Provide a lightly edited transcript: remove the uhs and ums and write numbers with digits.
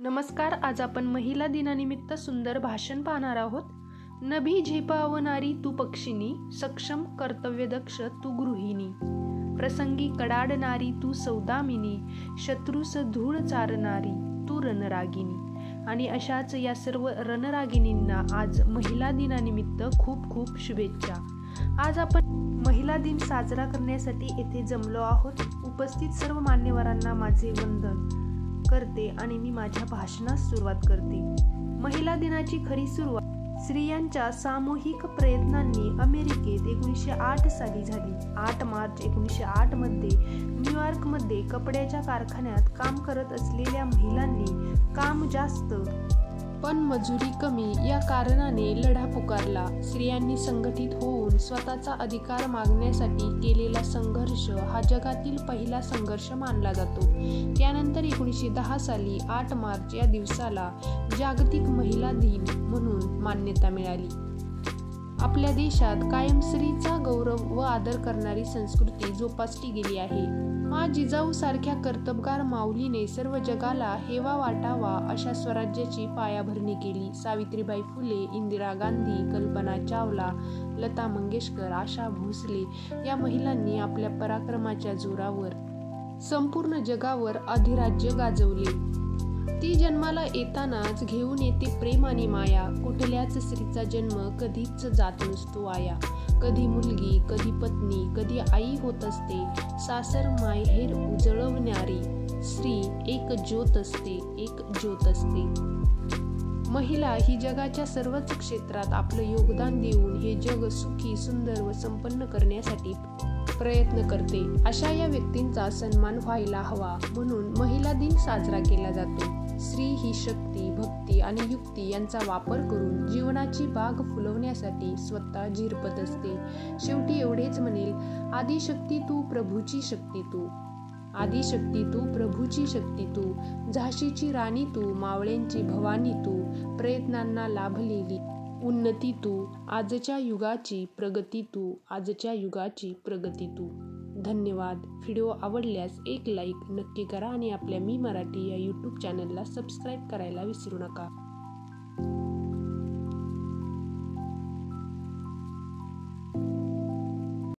नमस्कार. आज आपण महिला दिनानिमित्त सुंदर भाषण पाहणार आहोत. नभी झेपावणारी तू पक्षिणी, सक्षम कर्तव्यदक्ष तू गृहिणी. प्रसंगी कडाडणारी तू सौदामिनी, शत्रूस धूळ चारणारी तू रणरागिनी. आणि अशाच या सर्व रणरागिणींना आज महिला दिनानिमित्त खूप खूप शुभेच्छा. आज आपण महिला दिन साजरा करण्यासाठी येथे जमलो आहोत. उपस्थित सर्व मान्यवरांना माझे वंदन करते आणि मी माझ्या भाषणास सुरुवात करते. महिला दिनाची खरी सुरुवात स्त्रियांच्या सामूहिक प्रयत्नांनी अमेरिकेत 1908 साली झाली. 8 मार्च 1908 मध्ये न्यूयॉर्कमध्ये कपड्याच्या कारखान्यात काम करत असलेल्या महिलांनी काम जास्त पण मजुरी कमी या कारणाने लढा पुकारला. स्त्रियांनी संघटित होऊन स्वतःचा अधिकार मागण्यासाठी केलेला संघर्ष हा जगातील पहिला संघर्ष मानला जातो. त्यानंतर 1910 साली 8 मार्च या दिवसाला जागतिक महिला दिन म्हणून मान्यता मिळाली. आपल्या देशात कायम स्त्रीचा गौरव व आदर करणारी संस्कृती जोपासली गेली आहे. मा जिजाऊ सारख्या कर्तबगार माऊलीने सर्व जगाला हेवा वाटावा अशा स्वराज्याची पायाभरणी केली. सावित्रीबाई फुले, इंदिरा गांधी, कल्पना चावला, लता मंगेशकर, आशा भोसले या महिलांनी आपल्या पराक्रमाच्या जोरावर संपूर्ण जगावर अधिराज्य गाजवले. ती जन्माला येतानाच घेऊन येते प्रेम आणि माया. कुठल्याच स्त्रीचा जन्म कधीच जात नसतो वाया. कधी मुलगी, कधी पत्नी, कधी आई होत असते. सासर माहेर उजळवणारी स्त्री एक ज्योत असते, एक ज्योत असते. महिला ही जगाच्या सर्वच क्षेत्रात आपलं योगदान देऊन हे जग सुखी, सुंदर व संपन्न करण्यासाठी प्रयत्न करते. अशा या व्यक्तींचा सन्मान व्हायला हवा म्हणून महिला दिन साजरा केला जातो. स्त्री ही शक्ती, भक्ती आणि युक्ती यांचा वापर करून जीवनाची बाग फुलवण्यासाठी स्वतः झिरपत असते. शेवटी एवढेच म्हणेल, आदिशक्ती तू, प्रभूची शक्ती तू. आदिशक्ती तू, प्रभूची शक्ती तू. झाशीची राणी तू, मावळ्यांची भवानी तू. प्रयत्नांना लाभलेली उन्नती तू. आजच्या युगाची प्रगती तू. आजच्या युगाची प्रगती तू. धन्यवाद. व्हिडिओ आवडल्यास एक लाईक नक्की करा आणि आपल्या मी मराठी या यूट्यूब चॅनलला सबस्क्राईब करायला विसरू नका.